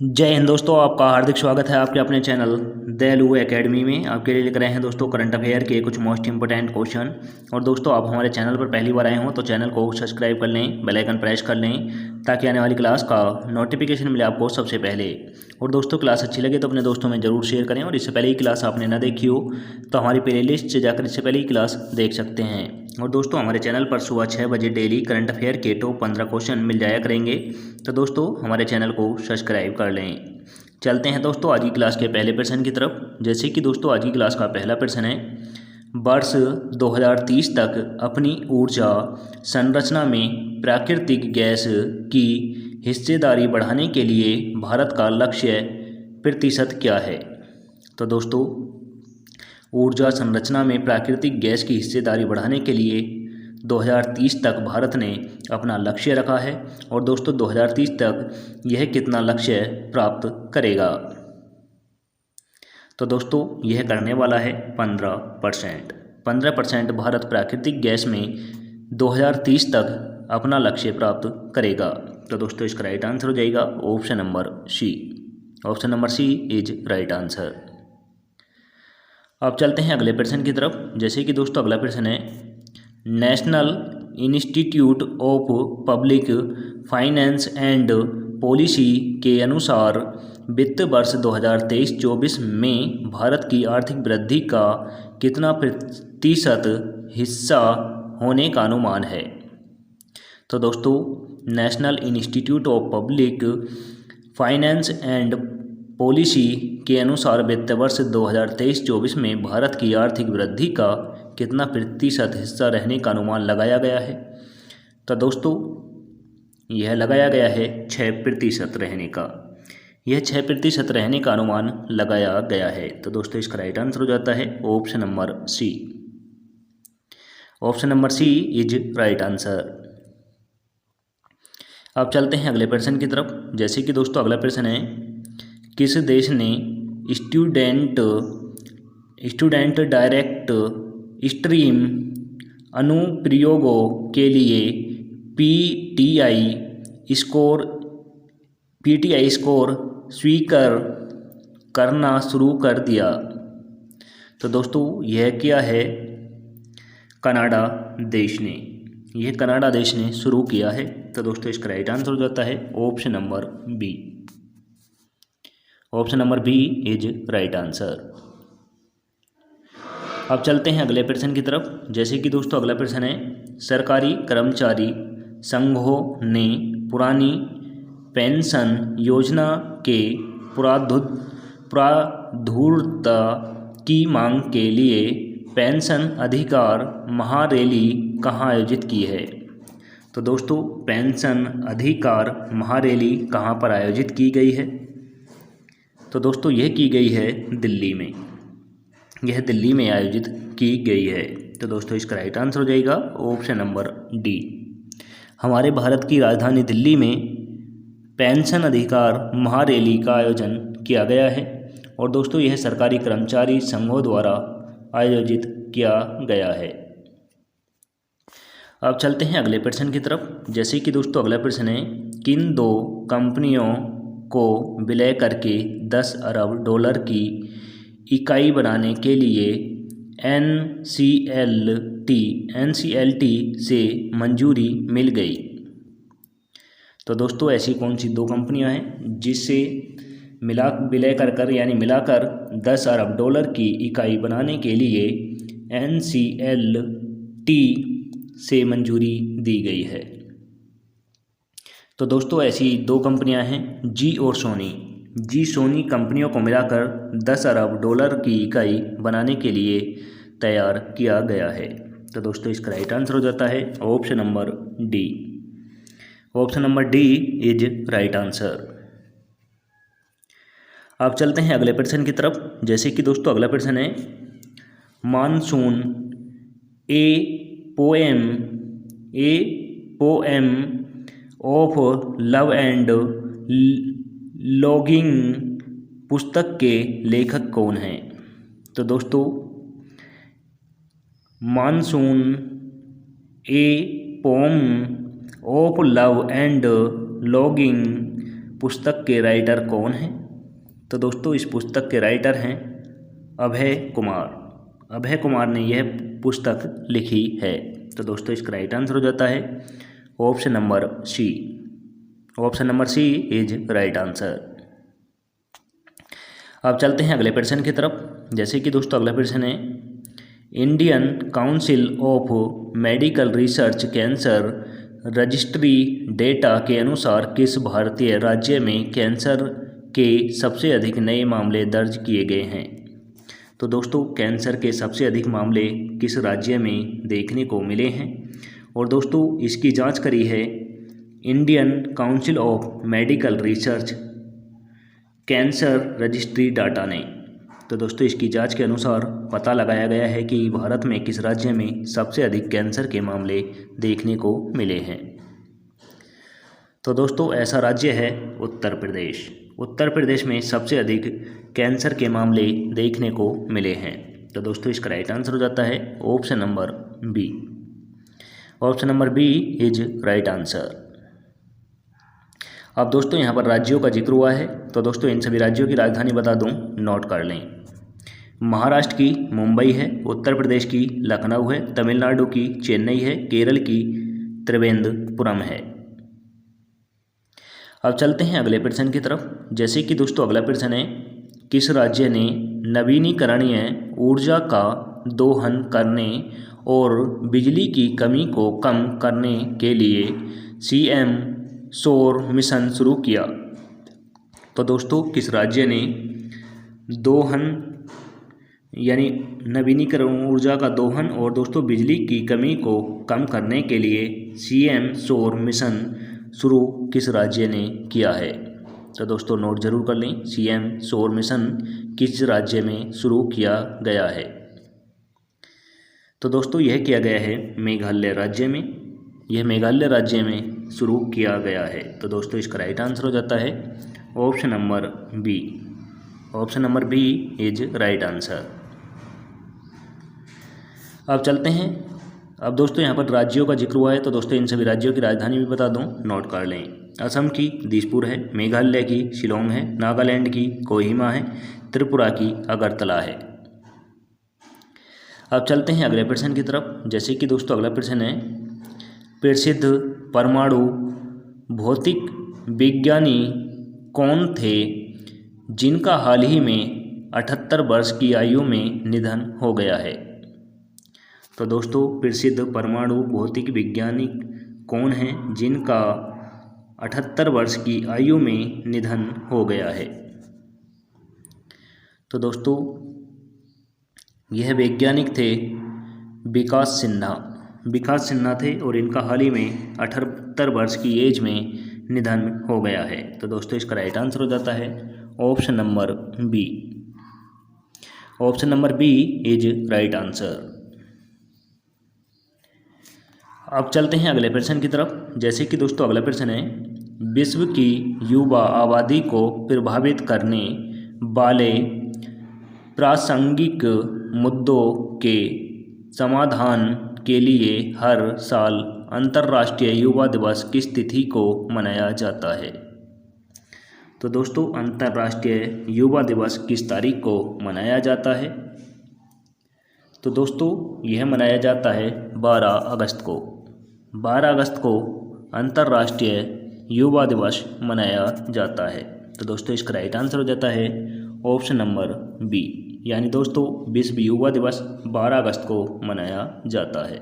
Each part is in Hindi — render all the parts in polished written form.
जय हिंद दोस्तों, आपका हार्दिक स्वागत है आपके अपने चैनल दैलू एकेडमी में। आपके लिए लेकर आए हैं दोस्तों करंट अफेयर के कुछ मोस्ट इंपोर्टेंट क्वेश्चन। और दोस्तों, आप हमारे चैनल पर पहली बार आए हो तो चैनल को सब्सक्राइब कर लें, बेल आइकन प्रेस कर लें ताकि आने वाली क्लास का नोटिफिकेशन मिले आपको सबसे पहले। और दोस्तों, क्लास अच्छी लगे तो अपने दोस्तों में ज़रूर शेयर करें। और इससे पहले ही क्लास आपने ना देखी हो तो हमारी प्ले लिस्ट से जाकर इससे पहले ही क्लास देख सकते हैं। और दोस्तों, हमारे चैनल पर सुबह 6 बजे डेली करंट अफेयर के टॉप 15 क्वेश्चन मिल जाया करेंगे। तो दोस्तों, हमारे चैनल को सब्सक्राइब कर लें। चलते हैं दोस्तों आज की क्लास के पहले प्रश्न की तरफ। जैसे कि दोस्तों, आज की क्लास का पहला प्रश्न है, वर्ष 2030 तक अपनी ऊर्जा संरचना में प्राकृतिक गैस की हिस्सेदारी बढ़ाने के लिए भारत का लक्ष्य प्रतिशत क्या है। तो दोस्तों, ऊर्जा संरचना में प्राकृतिक गैस की हिस्सेदारी बढ़ाने के लिए 2030 तक भारत ने अपना लक्ष्य रखा है। और दोस्तों, 2030 तक यह कितना लक्ष्य प्राप्त करेगा। तो दोस्तों, यह करने वाला है 15%। 15% भारत प्राकृतिक गैस में 2030 तक अपना लक्ष्य प्राप्त करेगा। तो दोस्तों, इसका राइट आंसर हो जाएगा option number C. Option number C is right answer. अब चलते हैं अगले प्रश्न की तरफ। जैसे कि दोस्तों, अगला प्रश्न है, national institute of public finance and policy के अनुसार वित्त वर्ष 2023-24 में भारत की आर्थिक वृद्धि का कितना प्रतिशत हिस्सा होने का अनुमान है। तो दोस्तों, national institute of public finance and policy के अनुसार वित्त वर्ष 2023-24 में भारत की आर्थिक वृद्धि का कितना प्रतिशत हिस्सा रहने का अनुमान लगाया गया है। तो दोस्तों, यह लगाया गया है 6% रहने का। यह 6% रहने का अनुमान लगाया गया है। तो दोस्तों, इसका राइट आंसर हो जाता है option number C. Option number C is right answer. अब चलते हैं अगले प्रश्न की तरफ। जैसे कि दोस्तों, अगला प्रश्न है, किस देश ने स्टूडेंट डायरेक्ट स्ट्रीम अनुप्रयोगों के लिए पीटीआई स्कोर स्वीकार करना शुरू कर दिया। तो दोस्तों, यह क्या है, कनाडा देश ने। यह कनाडा देश ने शुरू किया है। तो दोस्तों, इसका राइट आंसर हो जाता है option number B. Option number B is right answer. अब चलते हैं अगले प्रश्न की तरफ। जैसे कि दोस्तों, अगला प्रश्न है, सरकारी कर्मचारी संघों ने पुरानी पेंशन योजना के प्रादुर्ता की मांग के लिए पेंशन अधिकार महारैली कहाँ आयोजित की है। तो दोस्तों, पेंशन अधिकार महारैली कहाँ पर आयोजित की गई है। तो दोस्तों, यह की गई है दिल्ली में। यह दिल्ली में आयोजित की गई है। तो दोस्तों, इसका राइट आंसर हो जाएगा ऑप्शन नंबर डी। हमारे भारत की राजधानी दिल्ली में पेंशन अधिकार महारैली का आयोजन किया गया है। और दोस्तों, यह सरकारी कर्मचारी संघों द्वारा आयोजित किया गया है। अब चलते हैं अगले प्रश्न की तरफ। जैसे कि दोस्तों, अगला प्रश्न है, किन दो कंपनियों को विलय करके 10 अरब डॉलर की इकाई बनाने के लिए एनसीएलटी से मंजूरी मिल गई। तो दोस्तों, ऐसी कौन सी दो कंपनियां हैं जिससे विलय कर यानी मिलाकर 10 अरब डॉलर की इकाई बनाने के लिए एनसीएलटी से मंजूरी दी गई है। तो दोस्तों, ऐसी दो कंपनियां हैं, जी और सोनी। जी सोनी कंपनियों को मिलाकर 10 अरब डॉलर की इकाई बनाने के लिए तैयार किया गया है। तो दोस्तों, इसका राइट आंसर हो जाता है option number D. Option number D is right answer. अब चलते हैं अगले प्रश्न की तरफ। जैसे कि दोस्तों, अगला प्रश्न है, monsoon a poem of love and logging पुस्तक के लेखक कौन हैं। तो दोस्तों, monsoon A pome of love and logging पुस्तक के राइटर कौन हैं? तो दोस्तों इस पुस्तक के राइटर हैं अभय कुमार। अभय कुमार ने यह पुस्तक लिखी है। तो दोस्तों इसका राइट आंसर हो जाता है option number C. Option number C is right answer. अब चलते हैं अगले प्रश्न की तरफ। जैसे कि दोस्तों अगला प्रश्न है, Indian council of medical research cancer registry data के अनुसार किस भारतीय राज्य में कैंसर के सबसे अधिक नए मामले दर्ज किए गए हैं? तो दोस्तों कैंसर के सबसे अधिक मामले किस राज्य में देखने को मिले हैं? और दोस्तों इसकी जांच करी है Indian council of medical research cancer registry data ने। तो दोस्तों इसकी जांच के अनुसार पता लगाया गया है कि भारत में किस राज्य में सबसे अधिक कैंसर के मामले देखने को मिले हैं। तो दोस्तों ऐसा राज्य है उत्तर प्रदेश। उत्तर प्रदेश में सबसे अधिक कैंसर के मामले देखने को मिले हैं। तो दोस्तों इसका राइट आंसर हो जाता है option number B. Option number B is right answer. अब दोस्तों यहाँ पर राज्यों का जिक्र हुआ है, तो दोस्तों इन सभी राज्यों की राजधानी बता दूँ, नोट कर लें। महाराष्ट्र की मुंबई है, उत्तर प्रदेश की लखनऊ है, तमिलनाडु की चेन्नई है, केरल की त्रिवेंद्रपुरम है। अब चलते हैं अगले प्रश्न की तरफ। जैसे कि दोस्तों अगला प्रश्न है, किस राज्य ने नवीनीकरणीय ऊर्जा का दोहन करने और बिजली की कमी को कम करने के लिए CM सौर मिशन शुरू किया? तो दोस्तों किस राज्य ने दोहन यानी नवीनीकरण ऊर्जा का दोहन और दोस्तों बिजली की कमी को कम करने के लिए CM सौर मिशन शुरू किस राज्य ने किया है? तो दोस्तों नोट जरूर कर लें, CM सौर मिशन किस राज्य में शुरू किया गया है? तो दोस्तों यह किया गया है मेघालय राज्य में। यह मेघालय राज्य में शुरू किया गया है। तो दोस्तों इसका राइट आंसर हो जाता है option number B. Option number B is right answer. अब चलते हैं। अब दोस्तों यहाँ पर राज्यों का जिक्र हुआ है, तो दोस्तों इन सभी राज्यों की राजधानी भी बता दूं, नोट कर लें। असम की दिसपुर है, मेघालय की शिलोंग है, नागालैंड की कोहिमा है, त्रिपुरा की अगरतला है। अब चलते हैं अगले प्रश्न की तरफ। जैसे कि दोस्तों अगला प्रश्न है, प्रसिद्ध परमाणु भौतिक विज्ञानी कौन थे जिनका हाल ही में 78 वर्ष की आयु में निधन हो गया है? तो दोस्तों प्रसिद्ध परमाणु भौतिक वैज्ञानिक कौन हैं जिनका 78 वर्ष की आयु में निधन हो गया है? तो दोस्तों यह वैज्ञानिक थे विकास सिन्हा। विकास सिन्हा थे और इनका हाल ही में 78 वर्ष की एज में निधन हो गया है। तो दोस्तों इसका राइट आंसर हो जाता है option number B. Option number B is right answer. अब चलते हैं अगले प्रश्न की तरफ। जैसे कि दोस्तों अगला प्रश्न है, विश्व की युवा आबादी को प्रभावित करने वाले प्रासंगिक मुद्दों के समाधान के लिए हर साल अंतर्राष्ट्रीय युवा दिवस किस तिथि को मनाया जाता है? तो दोस्तों अंतर्राष्ट्रीय युवा दिवस किस तारीख को मनाया जाता है? तो दोस्तों यह मनाया जाता है 12 अगस्त को। 12 अगस्त को अंतर्राष्ट्रीय युवा दिवस मनाया जाता है। तो दोस्तों इसका राइट आंसर हो जाता है ऑप्शन नंबर बी, यानी दोस्तों विश्व युवा दिवस 12 अगस्त को मनाया जाता है।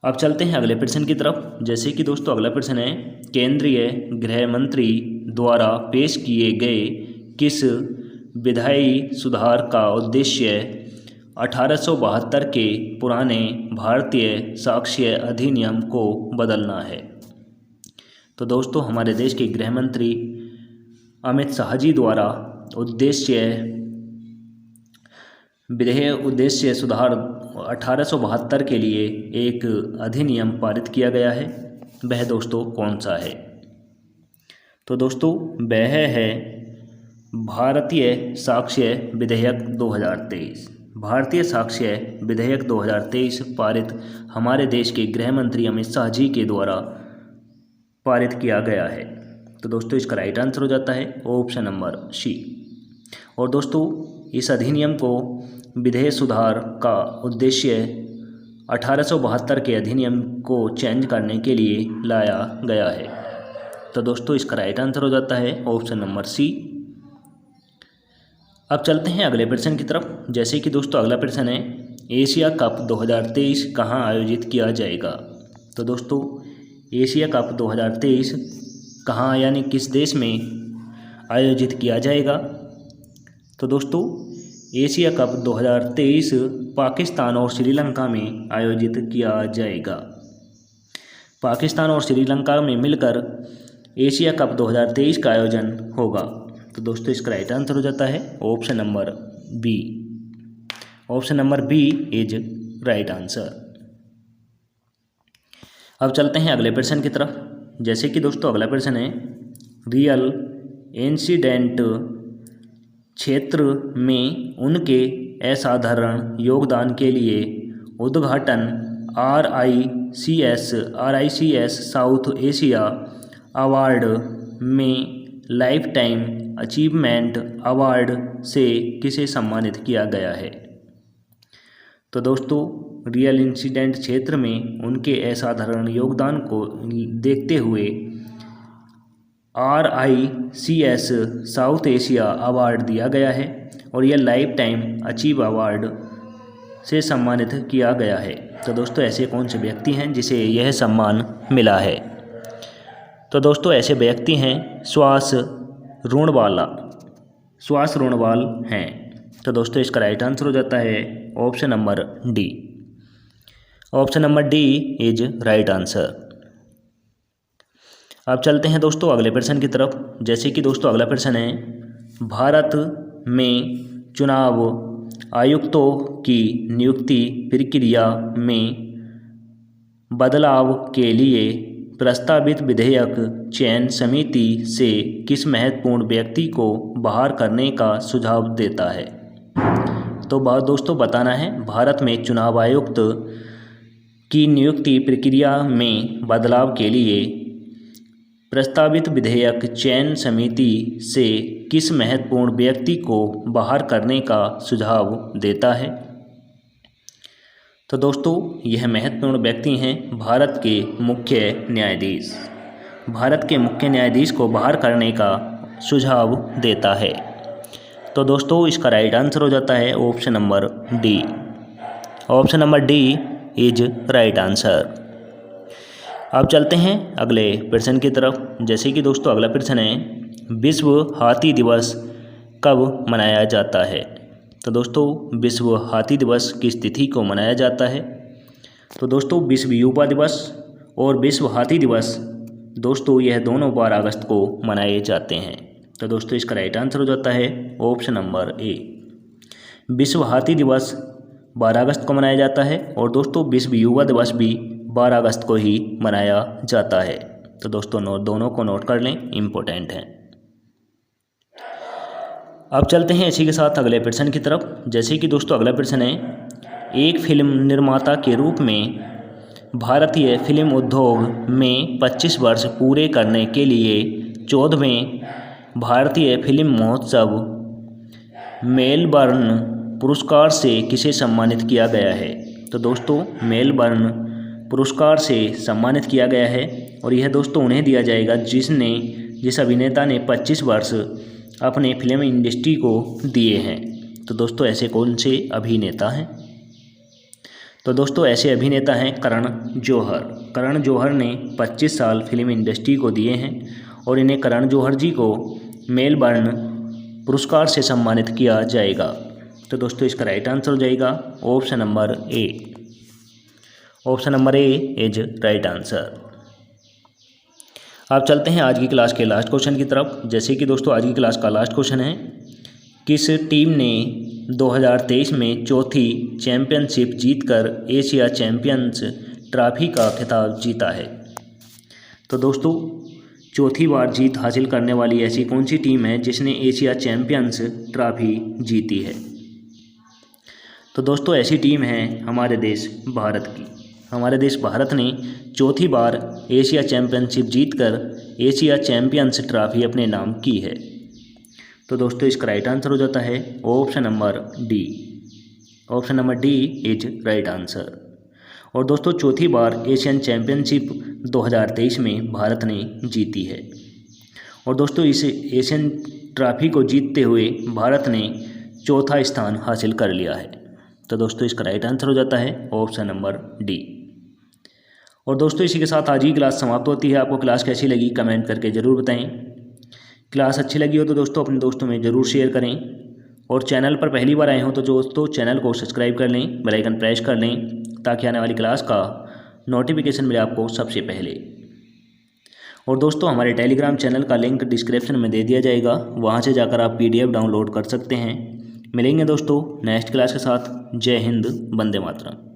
अब चलते हैं अगले प्रश्न की तरफ। जैसे कि दोस्तों अगला प्रश्न है, केंद्रीय गृह मंत्री द्वारा पेश किए गए किस विधायी सुधार का उद्देश्य 1872 के पुराने भारतीय साक्ष्य अधिनियम को बदलना है? तो दोस्तों हमारे देश के गृह मंत्री अमित शाह जी द्वारा उद्देश्य सुधार 1872 के लिए एक अधिनियम पारित किया गया है। वह दोस्तों कौन सा है? तो दोस्तों वह है भारतीय साक्ष्य विधेयक 2023। भारतीय साक्ष्य विधेयक 2023 पारित हमारे देश के गृह मंत्री अमित शाह जी के द्वारा पारित किया गया है। तो दोस्तों इसका राइट आंसर हो जाता है ऑप्शन नंबर सी। और दोस्तों इस अधिनियम को विधेय सुधार का उद्देश्य 1872 के अधिनियम को चेंज करने के लिए लाया गया है। तो दोस्तों इसका राइट आंसर हो जाता है ऑप्शन नंबर सी। अब चलते हैं अगले प्रश्न की तरफ। जैसे कि दोस्तों अगला प्रश्न है, एशिया कप 2023 कहाँ आयोजित किया जाएगा। तो दोस्तों एशिया कप 2023 कहाँ यानी किस देश में आयोजित किया जाएगा। तो दोस्तों एशिया कप 2023 पाकिस्तान और श्रीलंका में आयोजित किया जाएगा। पाकिस्तान और श्रीलंका में मिलकर एशिया कप 2023 का आयोजन होगा। तो दोस्तों इसका राइट आंसर हो जाता है option number B. Option number B is right answer. अब चलते हैं अगले प्रश्न की तरफ। जैसे कि दोस्तों अगला प्रश्न है, रियल इंसिडेंट क्षेत्र में उनके असाधारण योगदान के लिए उद्घाटन RICS साउथ एशिया अवार्ड में लाइफ टाइम अचीवमेंट अवार्ड से किसे सम्मानित किया गया है। तो दोस्तों रियल इंसिडेंट क्षेत्र में उनके असाधारण योगदान को देखते हुए RICS साउथ एशिया अवार्ड दिया गया है और यह लाइफ टाइम अचीव अवार्ड से सम्मानित किया गया है। तो दोस्तों ऐसे कौन से व्यक्ति हैं जिसे यह सम्मान मिला है। तो दोस्तों ऐसे व्यक्ति हैं सुभाष रूणवाल हैं। तो दोस्तों इसका राइट आंसर हो जाता है option number D. Option number D is right answer. अब चलते हैं दोस्तों अगले प्रश्न की तरफ। जैसे कि दोस्तों अगला प्रश्न है, भारत में चुनाव आयुक्तों की नियुक्ति प्रक्रिया में बदलाव के लिए प्रस्तावित विधेयक चयन समिति से किस महत्वपूर्ण व्यक्ति को बाहर करने का सुझाव देता है। तो दोस्तों बताना है, भारत में चुनाव आयुक्त की नियुक्ति प्रक्रिया में बदलाव के लिए प्रस्तावित विधेयक चयन समिति से किस महत्वपूर्ण व्यक्ति को बाहर करने का सुझाव देता है। तो दोस्तों यह महत्वपूर्ण व्यक्ति हैं भारत के मुख्य न्यायाधीश। भारत के मुख्य न्यायाधीश को बाहर करने का सुझाव देता है। तो दोस्तों इसका राइट आंसर हो जाता है option number D. Option number D is right answer. अब चलते हैं अगले प्रश्न की तरफ। जैसे कि दोस्तों अगला प्रश्न है, विश्व हाथी दिवस कब मनाया जाता है। तो दोस्तों विश्व हाथी दिवस किस तिथि को मनाया जाता है। तो दोस्तों विश्व युवा दिवस और विश्व हाथी दिवस दोस्तों यह दोनों 12 अगस्त को मनाए जाते हैं। तो दोस्तों इसका राइट आंसर हो जाता है ऑप्शन नंबर ए। विश्व हाथी दिवस 12 अगस्त को मनाया जाता है और दोस्तों विश्व युवा दिवस भी 12 अगस्त को ही मनाया जाता है। तो दोस्तों दोनों को नोट कर लें, इम्पोर्टेंट हैं। अब चलते हैं इसी के साथ अगले प्रश्न की तरफ। जैसे कि दोस्तों अगला प्रश्न है, एक फिल्म निर्माता के रूप में भारतीय फिल्म उद्योग में 25 वर्ष पूरे करने के लिए 14वें भारतीय फिल्म महोत्सव मेलबर्न पुरस्कार से किसे सम्मानित किया गया है। तो दोस्तों मेलबर्न पुरस्कार से सम्मानित किया गया है और यह दोस्तों उन्हें दिया जाएगा जिस अभिनेता ने 25 वर्ष अपने फिल्म इंडस्ट्री को दिए हैं। तो दोस्तों ऐसे कौन से अभिनेता हैं। तो दोस्तों ऐसे अभिनेता हैं करण जौहर। करण जौहर ने 25 साल फिल्म इंडस्ट्री को दिए हैं और इन्हें करण जौहर जी को मेलबर्न पुरस्कार से सम्मानित किया जाएगा। तो दोस्तों इसका राइट आंसर हो जाएगा option number A. Option number A is right answer. अब चलते हैं आज की क्लास के लास्ट क्वेश्चन की तरफ। जैसे कि दोस्तों आज की क्लास का लास्ट क्वेश्चन है, किस टीम ने 2023 में चौथी चैंपियनशिप जीतकर एशिया चैंपियंस ट्रॉफी का खिताब जीता है। तो दोस्तों चौथी बार जीत हासिल करने वाली ऐसी कौन सी टीम है जिसने एशिया चैंपियंस ट्रॉफी जीती है। तो दोस्तों ऐसी टीम है हमारे देश भारत की। हमारे देश भारत ने चौथी बार एशिया चैम्पियनशिप जीतकर एशिया चैम्पियंस ट्रॉफी अपने नाम की है। तो दोस्तों इसका राइट आंसर हो जाता है option number D. Option number D is right answer. और दोस्तों चौथी बार एशियन चैम्पियनशिप 2023 में भारत ने जीती है। और दोस्तों इस एशियन ट्रॉफी को जीतते हुए भारत ने चौथा स्थान हासिल कर लिया है। तो दोस्तों इसका राइट आंसर हो जाता है ऑप्शन नंबर डी। और दोस्तों इसी के साथ आज ही क्लास समाप्त होती है। आपको क्लास कैसी लगी कमेंट करके ज़रूर बताएं। क्लास अच्छी लगी हो तो दोस्तों अपने दोस्तों में ज़रूर शेयर करें। और चैनल पर पहली बार आए हो तो दोस्तों चैनल को सब्सक्राइब कर लें, बेल आइकन प्रेस कर लें ताकि आने वाली क्लास का नोटिफिकेशन मिले आपको सबसे पहले। और दोस्तों हमारे टेलीग्राम चैनल का लिंक डिस्क्रिप्शन में दे दिया जाएगा, वहां से जाकर आप PDF डाउनलोड कर सकते हैं। मिलेंगे दोस्तों नेक्स्ट क्लास के साथ। जय हिंद, वंदे मातरम।